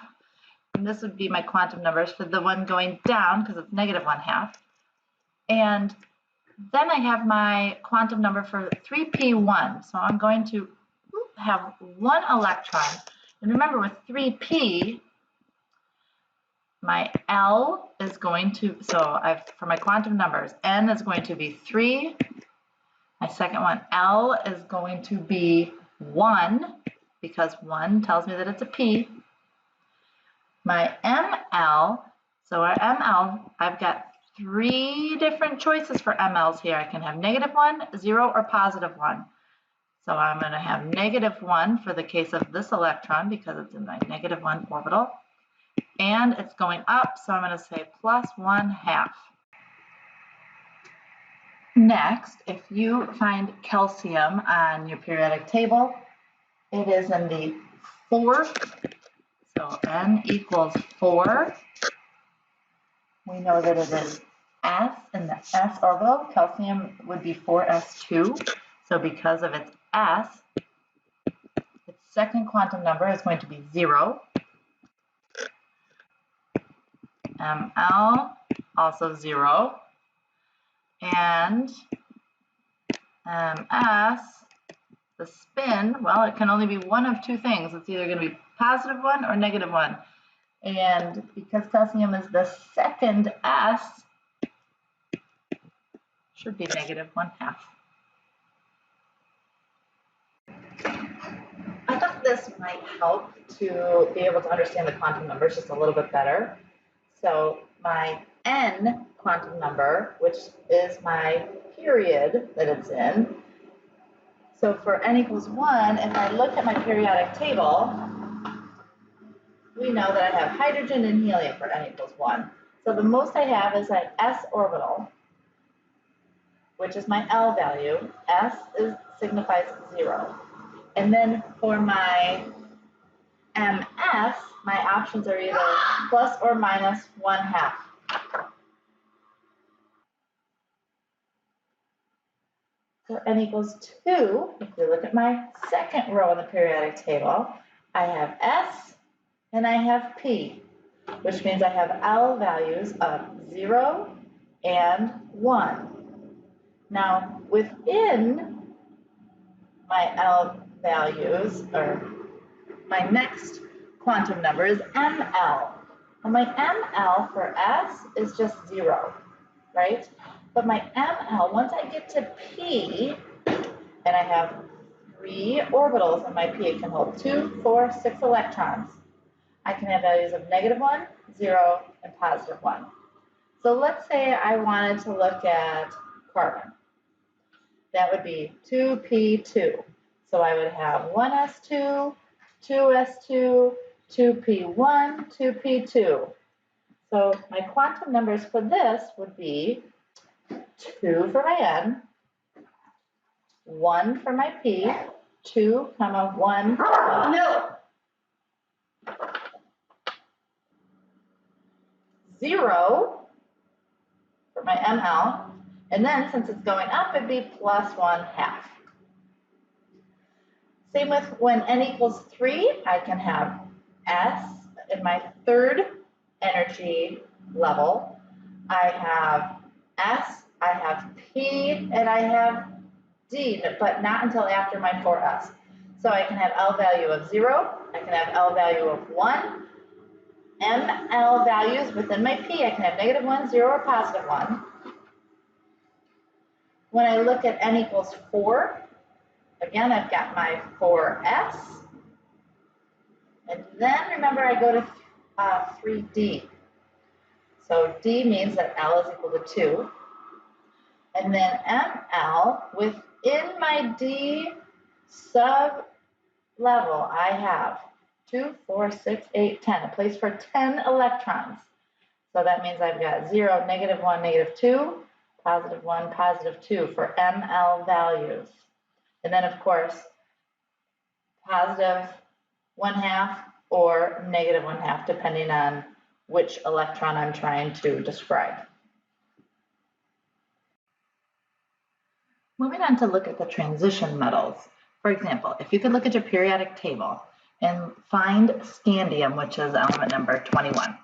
And this would be my quantum numbers for the one going down, because it's negative 1/2. And then I have my quantum number for 3p1. So I'm going to have 1 electron. And remember, with 3p, my L is going to, for my quantum numbers, N is going to be 3. My second one, L, is going to be 1, because 1 tells me that it's a P. My ML, so our ML, I've got 3 different choices for MLs here. I can have -1, 0, or +1. So I'm going to have -1 for the case of this electron, because it's in my -1 orbital. And it's going up, so I'm going to say plus 1/2. Next, if you find calcium on your periodic table, it is in the 4th, so N equals 4. We know that it is S in the S orbital. Calcium would be 4s2, so because of its S, its second quantum number is going to be 0. ML, also 0. And MS, the spin, well, it can only be one of 2 things. It's either going to be +1 or -1. And because calcium is the second S, should be -1/2. I thought this might help to be able to understand the quantum numbers just a little bit better. So my N quantum number, which is my period that it's in. So for N equals 1, if I look at my periodic table, we know that I have hydrogen and helium for N equals 1. So the most I have is at S orbital, which is my L value. S signifies 0. And then for my MS, my options are either plus or minus 1/2. For N equals 2, if we look at my second row in the periodic table, I have S and I have P, which means I have L values of 0 and 1. Now, within my L values, or my next quantum number is ML. Well, my ML for S is just 0, right? But my ML, once I get to P, and I have 3 orbitals in my P, it can hold 2, 4, 6 electrons. I can have values of -1, 0, and +1. So let's say I wanted to look at carbon. That would be 2p2. So I would have 1s2, 2s2, 2p1, 2p2. So my quantum numbers for this would be 2 for my N, 1 for my P, 2, 1, no! 0 for my ML, And then since it's going up, it'd be plus 1/2. Same with when n equals 3, I can have S in my third energy level. I have S, I have P, and I have D, but not until after my 4S. So I can have L value of 0, I can have L value of 1, ML values within my P, I can have -1, 0, or +1. When I look at n equals 4, again, I've got my 4S. And then remember, I go to 3D. So D means that L is equal to 2. And then ML, within my D sub level, I have 2, 4, 6, 8, 10, a place for 10 electrons. So that means I've got 0, -1, -2, +1, +2 for ML values. And then, of course, +1/2 or -1/2, depending on which electron I'm trying to describe. Moving on to look at the transition metals. For example, if you could look at your periodic table and find scandium, which is element number 21.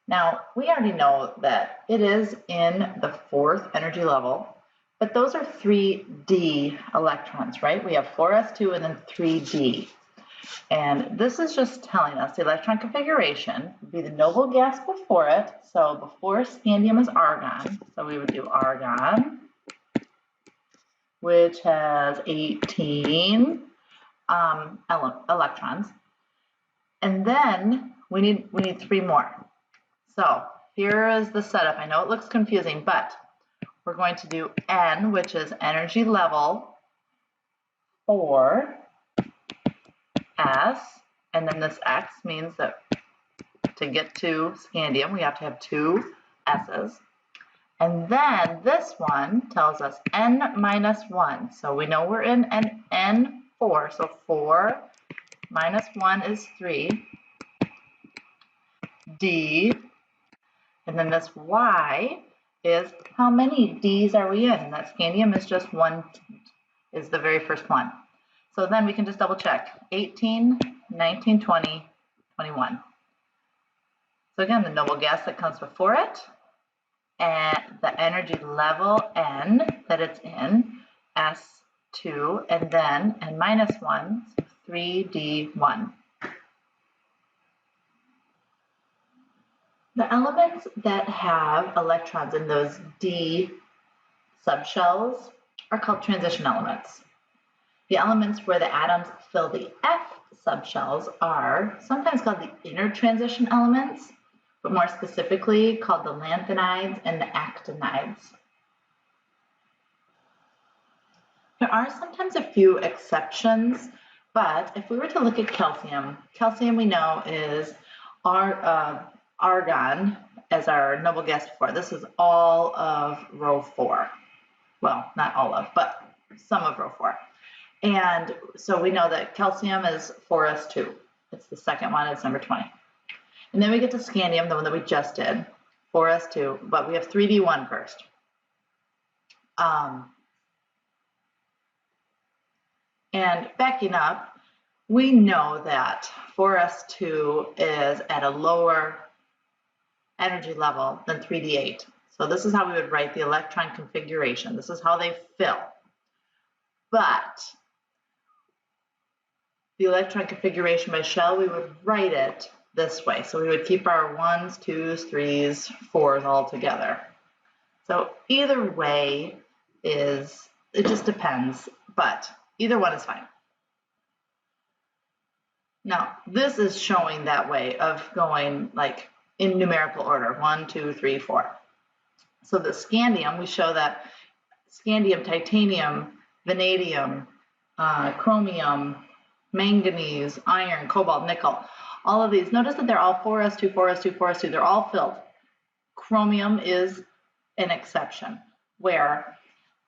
Now, we already know that it is in the 4th energy level, but those are 3D electrons, right? We have 4s2 and then 3D. And this is just telling us the electron configuration would be the noble gas before it. So before scandium is argon. So we would do argon, which has 18 electrons. And then we need 3 more. So here is the setup. I know it looks confusing, but we're going to do N, which is energy level 4S, and then this X means that to get to scandium, we have to have 2 S's. And then this one tells us N minus 1. So we know we're in N4. So 4 minus 1 is 3. D. And then this Y is how many D's are we in? And that scandium is just 1, is the very first one. So then we can just double check. 18, 19, 20, 21. So again, the noble gas that comes before it, and the energy level N that it's in, S2, and then N minus 1, 3D1. The elements that have electrons in those D subshells are called transition elements. The elements where the atoms fill the F subshells are sometimes called the inner transition elements, but more specifically called the lanthanides and the actinides. There are sometimes a few exceptions, but if we were to look at calcium, calcium we know is argon as our noble gas before. This is all of row 4. Well, not all of, but some of row 4. And so we know that calcium is 4s2. It's the second one, it's number 20. And then we get to scandium, the one that we just did, 4s2, but we have 3d1 first. And backing up, we know that 4s2 is at a lower energy level than 3d8. So this is how we would write the electron configuration. This is how they fill. But the electron configuration by shell, we would write it this way. So we would keep our 1s, 2s, 3s, 4s all together. So either way it just depends, but either one is fine. Now, this is showing that way of going like in numerical order, 1, 2, 3, 4. So the scandium, we show that scandium, titanium, vanadium, chromium, manganese, iron, cobalt, nickel, all of these. Notice that they're all 4s2, 4s2, 4s2. They're all filled. Chromium is an exception where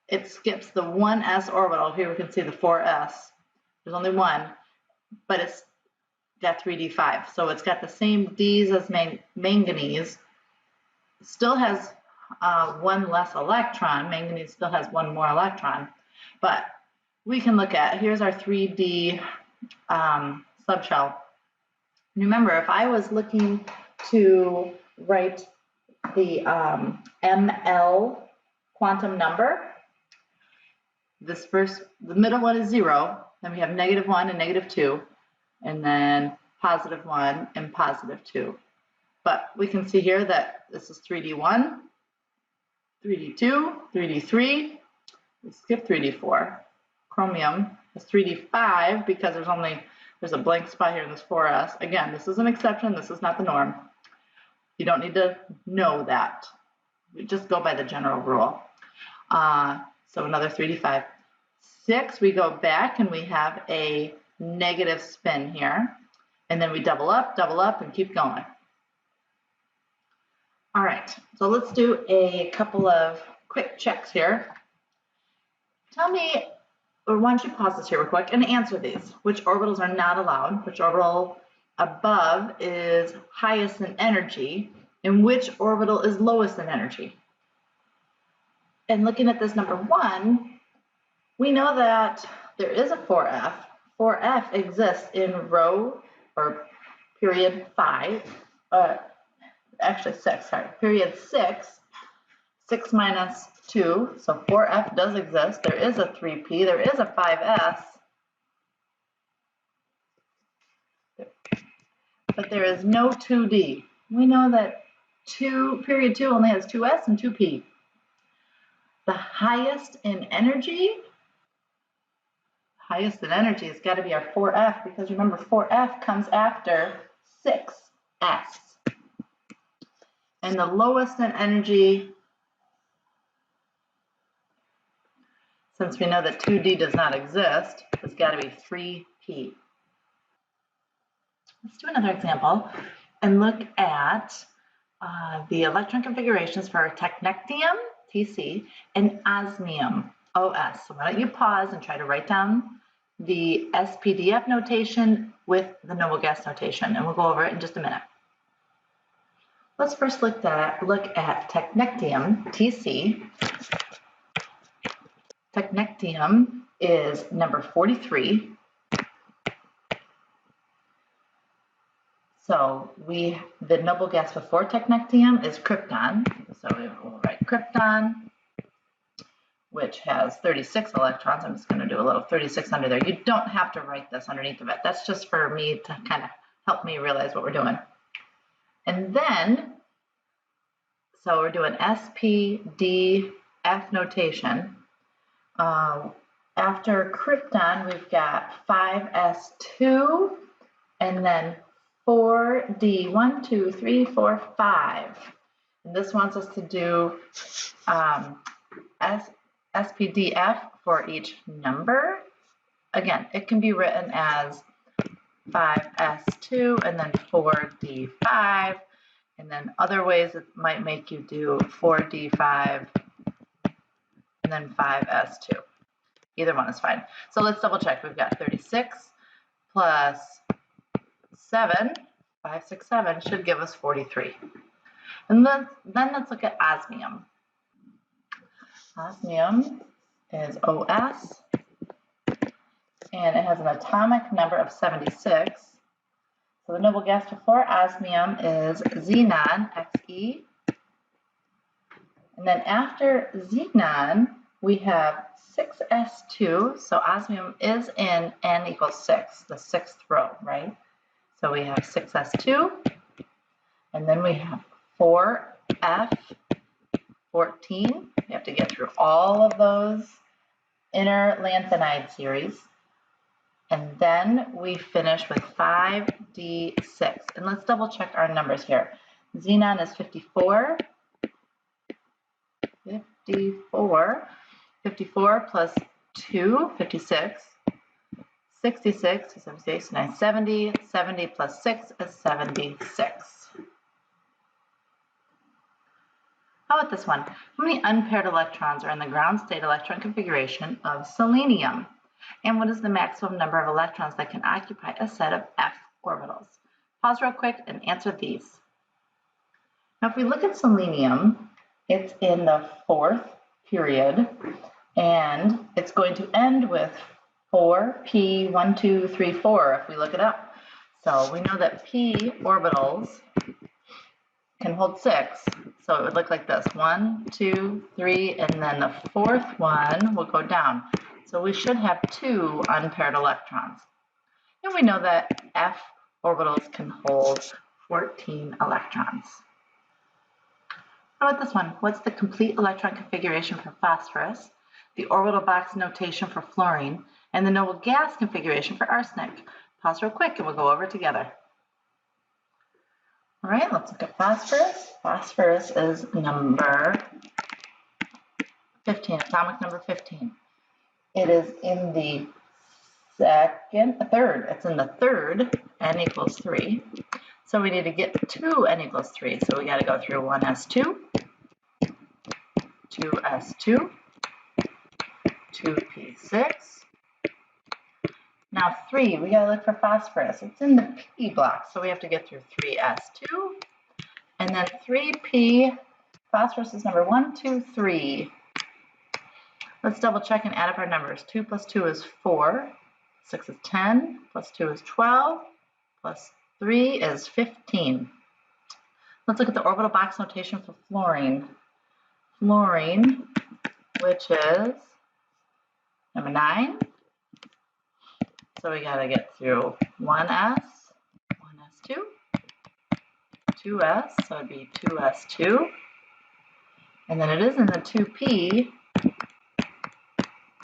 it skips the 1s orbital. Here we can see the 4s. There's only one, but it's got 3d5. So it's got the same Ds as manganese. Still has one less electron. Manganese still has one more electron, but we can look at, here's our 3D subshell. Remember, if I was looking to write the ML quantum number, this first, the middle one is 0, then we have -1 and -2, and then +1 and +2. But we can see here that this is 3D1, 3D2, 3D3, we skip 3D4. Chromium is 3D5 because there's a blank spot here in this 4s. Again, this is an exception, this is not the norm. You don't need to know that. We just go by the general rule. So another 3D5. 6, we go back and we have a negative spin here. And then we double up, and keep going. All right, so let's do a couple of quick checks here. Tell me, or why don't you pause this here real quick and answer these. Which orbitals are not allowed? Which orbital above is highest in energy? And which orbital is lowest in energy? And looking at this number 1, we know that there is a 4f. 4f exists in row or period 5, actually 6, sorry, period 6, 6 minus 2, so 4f does exist. There is a 3p, there is a 5s, but there is no 2d. We know that period 2 only has 2s and 2p. The highest in energy has got to be our 4f, because remember 4f comes after 6s. And the lowest in energy, since we know that 2d does not exist, has got to be 3p. Let's do another example and look at the electron configurations for technetium, Tc, and osmium, Os. So why don't you pause and try to write down the SPDF notation with the noble gas notation, and we'll go over it in just a minute. Let's first look at technetium, Tc. Technetium is number 43. So the noble gas before technetium is krypton. So we will write krypton, which has 36 electrons. I'm just going to do a little 36 under there. You don't have to write this underneath of it. That's just for me to kind of help me realize what we're doing. And then, so we're doing SPDF notation. After krypton, we've got 5s2, and then 4d, 1, 2, 3, 4, 5. And this wants us to do SPDF for each number. Again, it can be written as 5s2 and then 4d5. And then other ways it might make you do 4d5 and then 5s2. Either one is fine. So let's double check. We've got 36 plus 7, 5, 6, 7 should give us 43. And then let's look at osmium. Osmium is Os, and it has an atomic number of 76. So the noble gas before osmium is xenon, Xe. And then after xenon, we have 6s2. So osmium is in n equals 6, the 6th row, right? So we have 6s2, and then we have 4f14. We have to get through all of those inner lanthanide series. And then we finish with 5d6. And let's double check our numbers here. Xenon is 54. 54 plus 2, 56. 66 is 76, 9, 70. 70 plus 6 is 76. How about this one? How many unpaired electrons are in the ground state electron configuration of selenium? And what is the maximum number of electrons that can occupy a set of f orbitals? Pause real quick and answer these. Now, if we look at selenium, It's in the 4th period, and it's going to end with 4p, 2, 3, 4 if we look it up. So we know that p orbitals can hold 6, so it would look like this: 1, 2, 3, and then the 4th one will go down. So we should have 2 unpaired electrons. And we know that f orbitals can hold 14 electrons. How about this one? What's the complete electron configuration for phosphorus, the orbital box notation for fluorine, and the noble gas configuration for arsenic? Pause real quick and we'll go over it together. All right, let's look at phosphorus. Phosphorus is number 15, atomic number 15. It is in the third. It's in the third, n equals 3. So we need to get to n equals 3. So we got to go through 1s2, 2s2, 2p6. Now 3, we got to look for phosphorus. It's in the p block, so we have to get through 3s2, and then 3p. Phosphorus is number 1, 2, 3. Let's double check and add up our numbers. 2 plus 2 is 4, 6 is 10, plus 2 is 12, plus 3 is 15. Let's look at the orbital box notation for fluorine. Fluorine, which is number 9. So we got to get through 1s, 1s2, 2s, so it'd be 2s2. And then it is in the 2p.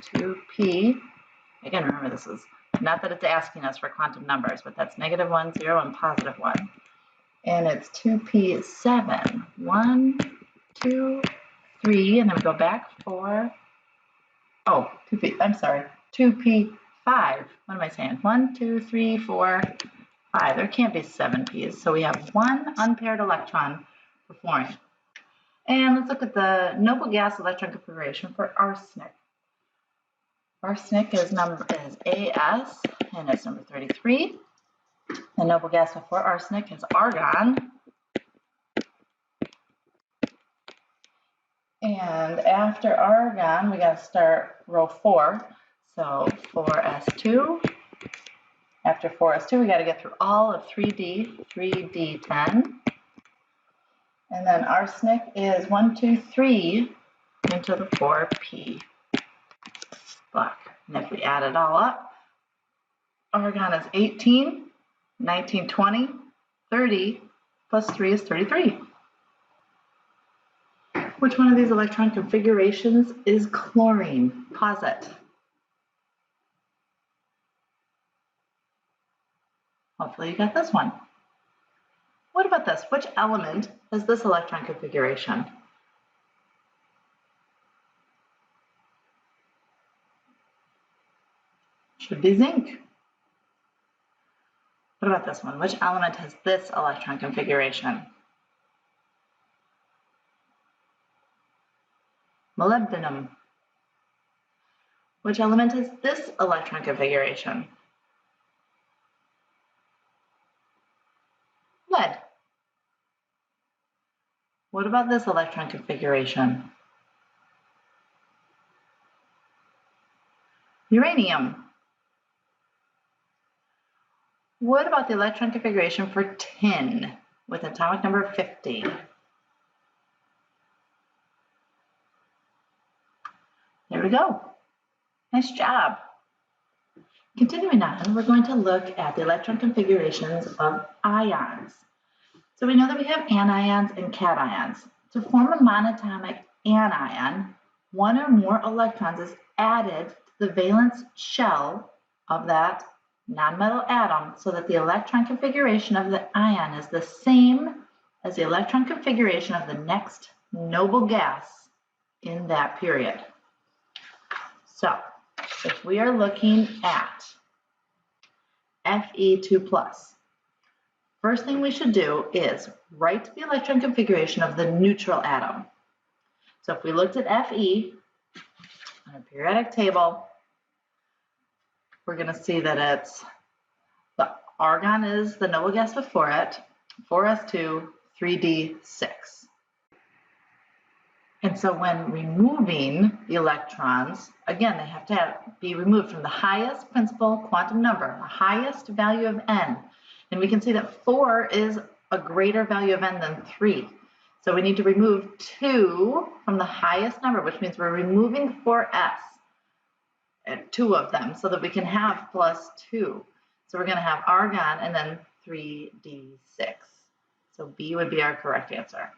2p. Again, remember this is not that it's asking us for quantum numbers, but that's -1, 0, and +1. And it's 2p7. 1, 2, 3, and then we go back 4. Oh, 2p, I'm sorry, 2p5. What am I saying? 1, 2, 3, 4, 5. There can't be 7 p's, so we have 1 unpaired electron for fluorine. And let's look at the noble gas electron configuration for arsenic. Arsenic is AS, and it's number 33. The noble gas before arsenic is argon. And after argon, we got to start row 4. So 4s2. After 4s2, we got to get through all of 3d, 3d10. And then arsenic is 1, 2, 3 into the 4p block. And if we add it all up, argon is 18, 19, 20, 30, plus 3 is 33. Which one of these electron configurations is chlorine? Pause it. Hopefully you got this one. What about this? Which element has this electron configuration? Should be zinc. What about this one? Which element has this electron configuration? Molybdenum. Which element has this electron configuration? Lead. What about this electron configuration? Uranium. What about the electron configuration for tin with atomic number 50? There we go. Nice job. Continuing on, we're going to look at the electron configurations of ions. So we know that we have anions and cations. To form a monatomic anion, one or more electrons is added to the valence shell of that nonmetal atom so that the electron configuration of the ion is the same as the electron configuration of the next noble gas in that period. So if we are looking at Fe2+, first thing we should do is write the electron configuration of the neutral atom. So if we looked at Fe on a periodic table, we're going to see that it's the argon is the noble gas before it, 4s2, 3d6. And so when removing the electrons, again, they have to be removed from the highest principal quantum number, the highest value of n. And we can see that 4 is a greater value of n than 3. So we need to remove 2 from the highest number, which means we're removing 4s, 2 of them, so that we can have plus 2. So we're going to have argon and then 3d6. So B would be our correct answer.